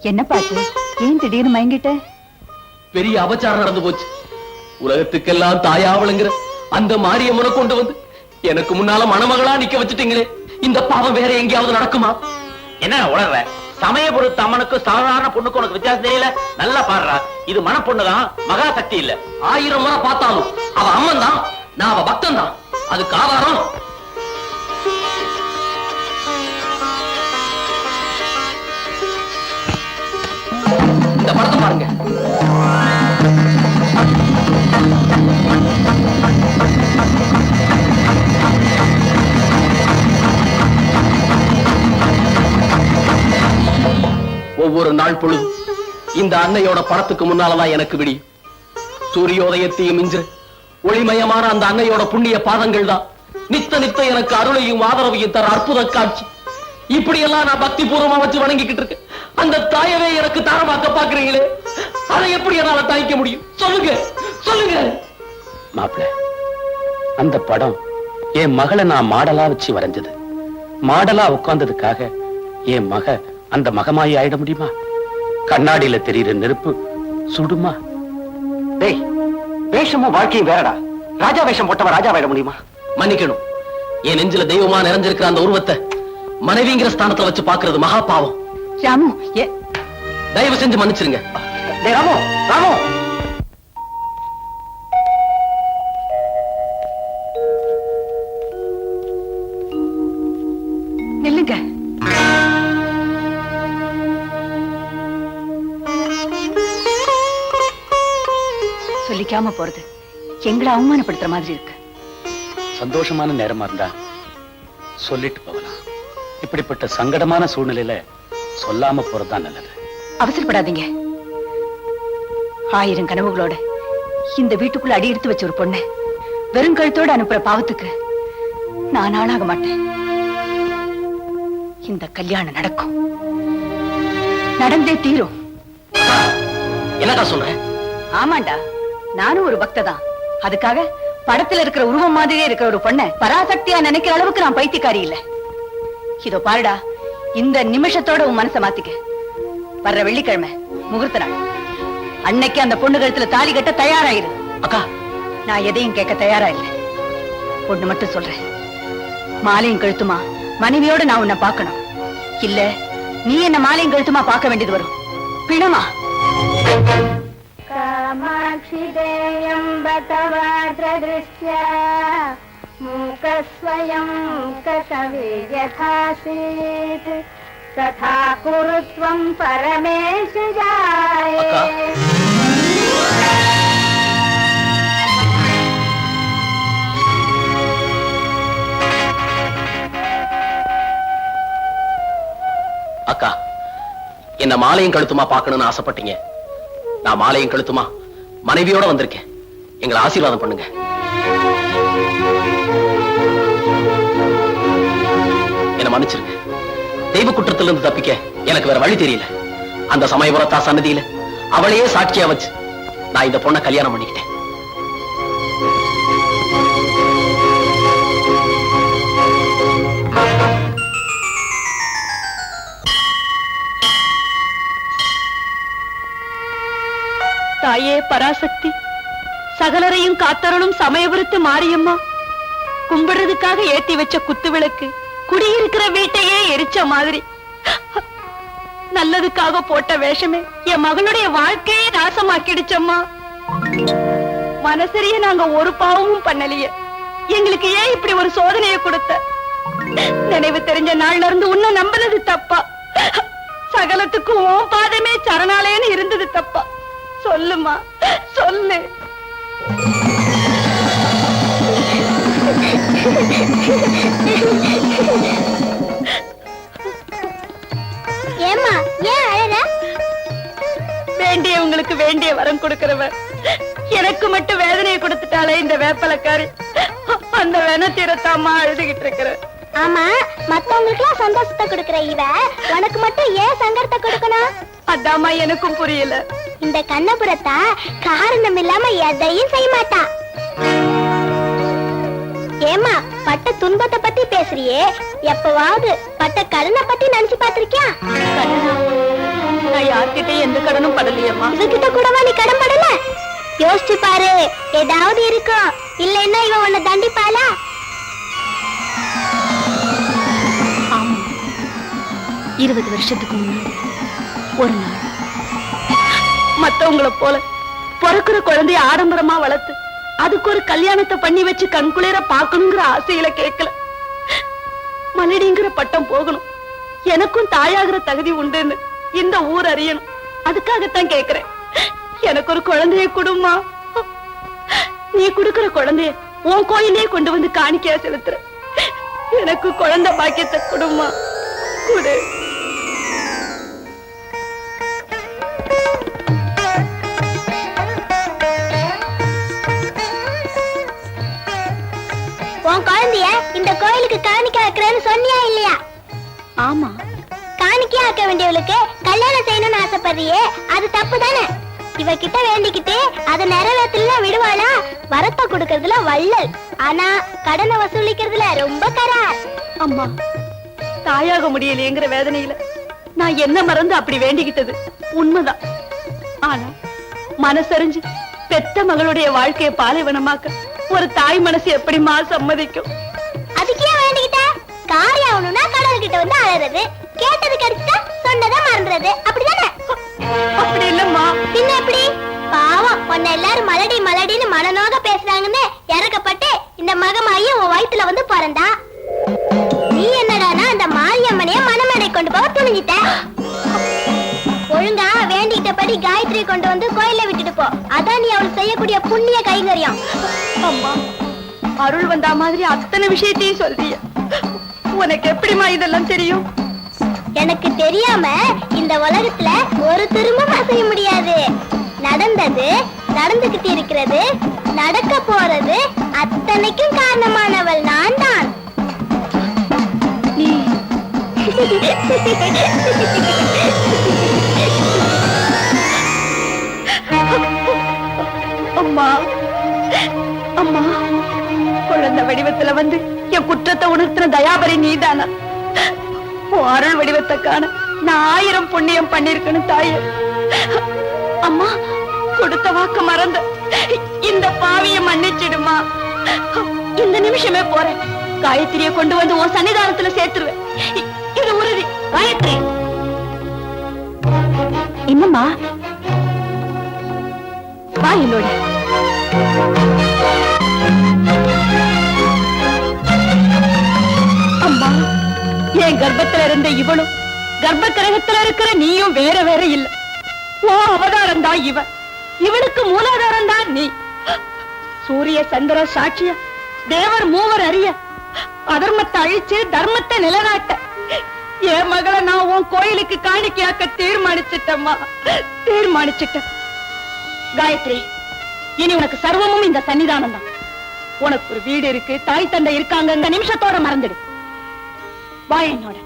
என்ன பாச்சு? ஏன் திடீர்னு மயங்கிட்ட? பெரிய அபச்சாரம் நடந்து போச்சு. உலகத்துக்கெல்லாம் தாயாவளுங்கிற அந்த மாரியம்மனை கொண்டு வந்து எனக்கு முன்னால மணமகளா நிக்க வச்சுட்டீங்களே. இந்த பாவம் வேற எங்கேயாவது நடக்குமா? என்ன உளர்ற? சமயபுரத்து அம்மனுக்கு சாதாரண பொண்ணுக்கு உனக்கு வித்தியாசம் தெரியல? நல்லா பாடுறா. இது மன பொண்ணுதான், மகா சக்தி இல்ல. 1000 முறை பார்த்தாலும் அவ அம்மன் தான், நான் அவ பக்தன் தான். அதுக்கு ஆதாரம் இந்த படத்தை பாருங்க. ஒவ்வொரு நாள் பொழுதும் இந்த அன்னையோட படத்துக்கு முன்னாலதான் எனக்கு விடியும். சூரியோதயத்தையும் மிஞ்ச ஒளிமயமான அந்த அன்னையோட புண்ணிய பாதங்கள் தான் நித்த நித்த எனக்கு அருளையும் ஆதரவையும் தர அற்புத காட்சி. இப்படியெல்லாம் நான் பக்தி பூர்வமா வச்சு வணங்கிக்கிட்டு இருக்கேன். அந்த தாயவே எனக்கு தாரமாக்க பாக்குறீங்களே, அதை எப்படி என்னால தாய்க்க முடியும்? சொல்லுங்க சொல்லுங்க. மாப்பிள்ள, அந்த படம் என் மகளை நான் மாடலா வச்சு வரைஞ்சது. மாடலா உட்கார்ந்ததுக்காக என் மக அந்த மகமாயி ஆயிட முடியுமா? கண்ணாடியில தெரியுற நெருப்பு சுடுமா? டேய், வேஷமும் வாழ்க்கையும் வேறடா. ராஜா வேஷம் போட்டவன் ராஜா ஆயிட முடியுமா? மன்னிக்கணும், என் நெஞ்சில தெய்வமா நிறைஞ்சிருக்கிற அந்த உருவத்தை மனைவிங்கிற ஸ்தானத்துல வச்சு பாக்குறது மகா பாவம். ராமு, தயவு செஞ்சு மன்னிச்சிருங்க. டேய் ராமு, ராமு. நில்லுங்க. சொல்லிக்காம போறது எங்களை அவமானப்படுத்துற மாதிரி இருக்கு. சந்தோஷமான நேரமா இருந்தா சொல்லிட்டு போகலாம். இப்படிப்பட்ட சங்கடமான சூழ்நிலையில சொல்லாம போறதுதான் நல்லது. அவசரப்படாதீங்க. 1000 கனவுகளோட இந்த வீட்டுக்குள்ள அடி எடுத்து வச்ச ஒரு பொண்ணு வெறும் கழுத்தோட அனுப்புற பாவத்துக்கு நான் ஆளாக மாட்டேன். இந்த கல்யாணம் நடக்கும், நடந்தே தீரும். என்னடா சொல்ற? ஆமாண்டா, நானும் ஒரு பக்ததான். அதுக்காக படத்துல இருக்கிற உருவம் மாதிரியே இருக்கிற ஒரு பொண்ண பராசக்தியா நினைக்கிற அளவுக்கு நான் பைத்தியக்காரி இல்ல. இதோ பாருடா, இந்த நிமிஷத்தோட உன் மனசை மாத்திக்க. வர்ற வெள்ளிக்கிழமை முகூர்த்த நாள். அன்னைக்கு அந்த பொண்ணு கழுத்துல தாலி கட்ட தயாராயிரு. அக்கா, நான் எதையும் கேட்க தயாரா இல்லை. பொண்ணு மட்டும் சொல்றேன், மாலையும் கழுத்துமா மனைவியோட நான் உன்னை பார்க்கணும். இல்ல நீ என்ன மாலையும் கழுத்துமா பார்க்க வேண்டியது வரும். பிணமா? कामाक्षि देयं बतवाद्रदृष्ट्या मूकस्वयं ककवे यथासीत् तथा कुरु त्वं परमेश जाये. அக்கா, என்ன மாலையும் கழுத்துமா பார்க்கணும்னு ஆசைப்பட்டீங்க. நான் மாலையும் கழுத்துமா மனைவியோட வந்திருக்கேன். எங்களை ஆசீர்வாதம் பண்ணுங்க. என்ன மன்னிச்சிருங்க. தெய்வ குற்றத்திலிருந்து தப்பிக்க எனக்கு வேற வழி தெரியல. அந்த சமயபுரத்தா சன்னதியில அவளையே சாட்சியா வச்சு நான் இந்த பொண்ணை கல்யாணம் பண்ணிக்கிட்டேன். தாயே பராசக்தி, சகலரையும் காத்தருளும் சமயபுரத்து மாரியம்மா, கும்பிடுறதுக்காக ஏத்தி வச்ச குத்து விளக்கு குடியிருக்கிற வீட்டையே எரிச்ச மாதிரி நல்லதுக்காக போட்ட வேஷமே என் மகளுடைய வாழ்க்கையே நாசமாக்கிடுச்சம்மா. மனசரிய நாங்க ஒரு பாவமும் பண்ணலையே, எங்களுக்கு ஏன் இப்படி ஒரு சோதனையை கொடுத்த? நினைவு தெரிஞ்ச நாள்ல இருந்து உன்னை நம்பினது தப்பா? சகலத்துக்கும் உன் பாதமே சரணாலயன்னு இருந்தது தப்பா? சொல்லுமா, சொல்லு. ஏம்மா, ஏன் அழற? வேண்டியவங்களுக்கு வேண்டிய வரம் கொடுக்கிறவன் எனக்கு மட்டும் வேதனையை கொடுத்துட்டாலே இந்த வேப்பலக்காரி. அந்த வேண தீரத்தாமா அழுதுகிட்டு இருக்கிற. ஆமா, மத்தவங்களுக்கு சந்தோஷத்தை கொடுக்கிற இவ உனக்கு மட்டும் ஏன் சங்கடத்தை கொடுக்கணும்? அதாமா எனக்கும் புரியல. இந்த கண்ணபுரத்தா காரணம் இல்லாம எதையும் செய்ய மாட்டா. ஏமா, பட்ட துன்பத்தை பத்தி பேசுறியே, எப்பவாவது பட்ட கடனை பத்தி நினைச்சு பாத்திருக்கியா? நான் யார்கிட்டயும் எந்த கடனும் படலையம்மா. இவகிட்ட கூடவா நீ கடன் படல? யோசிச்சு பாரு, ஏதாவது இருக்கும். இல்லைன்னா இவ உன்னை தண்டிப்பாளா? ஆமா, 20 வருஷத்துக்கு முன்னாடி ஒரு நாள் மத்தவங்கள போல பிறக்கிற குழந்தைய ஆடம்பரமா வளர்த்து அதுக்கு ஒரு கல்யாணத்தை பண்ணி வச்சு கண்குளிர பாக்கணுங்கிற ஆசையில கேட்கல. மலடிங்கிற பட்டம் போகணும், எனக்கும் தாயாகிற தகுதி உண்டுன்னு இந்த ஊர் அறியணும், அதுக்காகத்தான் கேக்குறேன். எனக்கு ஒரு குழந்தைய கொடுமா. நீ கொடுக்கிற குழந்தைய உன் கோயிலே கொண்டு வந்து காணிக்கையா செலுத்துற. எனக்கு குழந்தை பாக்கியத்தை கொடுமா, கொடு. உன் குழந்தைய இந்த கோயிலுக்கு காணிக்கை ஆக்குறேன்னு சொன்னியா இல்லையா? ஆமா, காணிக்கை ஆக்க வேண்டியவளுக்கு கல்யாணம் செய்யணும்னு ஆசைப்படுறியே, அது தப்பு தானே? இவகிட்ட வேண்டிக்கிட்டு அதை நிறைவேற்றல விடுவாளா? வரத்தை கொடுக்கறதுல வள்ளல், ஆனா கடனை வசூலிக்கிறதுல ரொம்ப கரார். அம்மா, தாயாக முடியலையேங்கிற வேதனையில நான் என்ன மறந்து அப்படி வேண்டிக்கிட்டது உண்மைதான். ஆனா மனசறிஞ்சு பெத்த மகளுடைய வாழ்க்கையை பாலைவனமாக்க ஒரு தாய் மனசு எப்படிமா சம்மதிக்கும்? அதுக்கே வேண்டிக்கிட்ட காரியம் ஆகணும்னா கடவுள்கிட்ட வந்து அழறது, கேட்டது கிடைச்சா சொன்னதை மறந்துறது, அப்படிதானே? அப்படி இல்லம்மா. பின்ன எப்படி? பாவம், உன்னை எல்லாரும் மலடி மலடின்னு மனநோக பேசுறாங்கன்னு இறக்கப்பட்டு இந்த மகமாயி உன் வயித்துல வந்து பிறந்தா. நீ என்னடானா அந்த மாரியம்மனைய மனமடை கொண்டு போக துணிஞ்சிட்ட. ஒழுங்கா வேண்டிக்கிட்டபடி காயத்ரி கொண்டு வந்து கோயில விட்டுட்டு போ, அதான் நீ அவள் செய்யக்கூடிய புண்ணிய கைங்கரியம். அம்மா, அருள் வந்தா மாதிரி அத்தனை விஷயத்தையும் சொல்றிய, உனக்கு எப்படிமா இதெல்லாம் தெரியும்? எனக்கு தெரியாம இந்த உலகத்துல ஒரு திரும்பவும் அசைய முடியாது. நடந்தது, நடந்துகிட்டு இருக்கிறது, நடக்க போறது அத்தனைக்கும் காரணமானவள் நான் தான். அம்மா, அம்மா, குழந்தை வடிவத்துல வந்து என் குற்றத்தை உணர்த்தின தயாபரி நீதானா? உன் அருள் வடிவத்தை காண நான் 1000 புண்ணியம் பண்ணிருக்கணும் தாயே. அம்மா, கொடுத்த வாக்கு மறந்த இந்த பாவிய மன்னிச்சிடுமா. இந்த நிமிஷமே போறேன், காயத்ரியை கொண்டு வந்து உன் சன்னிதானத்துல சேர்த்துருவேன், இது உறுதி. காயத்ரி, என்னம்மா? வா என்னோட. அம்மா, என் கர்ப்பத்துல இருந்த இவளும் கர்ப்ப கிரகத்துல இருக்கிற நீயும் வேற வேற இல்ல. ஓ அவதாரம் தான் இவ, இவளுக்கு மூலாதாரம் தான் நீ. சூரிய சந்திர சாட்சிய தேவர் மூவர் அறிய அதர்மத்தை அழிச்சு தர்மத்தை நிலநாட்ட என் மகளை நான் உன் கோயிலுக்கு காணிக்கையாக்க தீர்மானிச்சிட்டம்மா, தீர்மானிச்சிட்டேன். காயத்ரி, இனி உனக்கு சர்வமும் இந்த சன்னிதானம் தான். உனக்கு ஒரு வீடு இருக்கு, தாய் தந்தை இருக்காங்க, நிமிஷத்தோட மறந்துடு. வா என்னோட.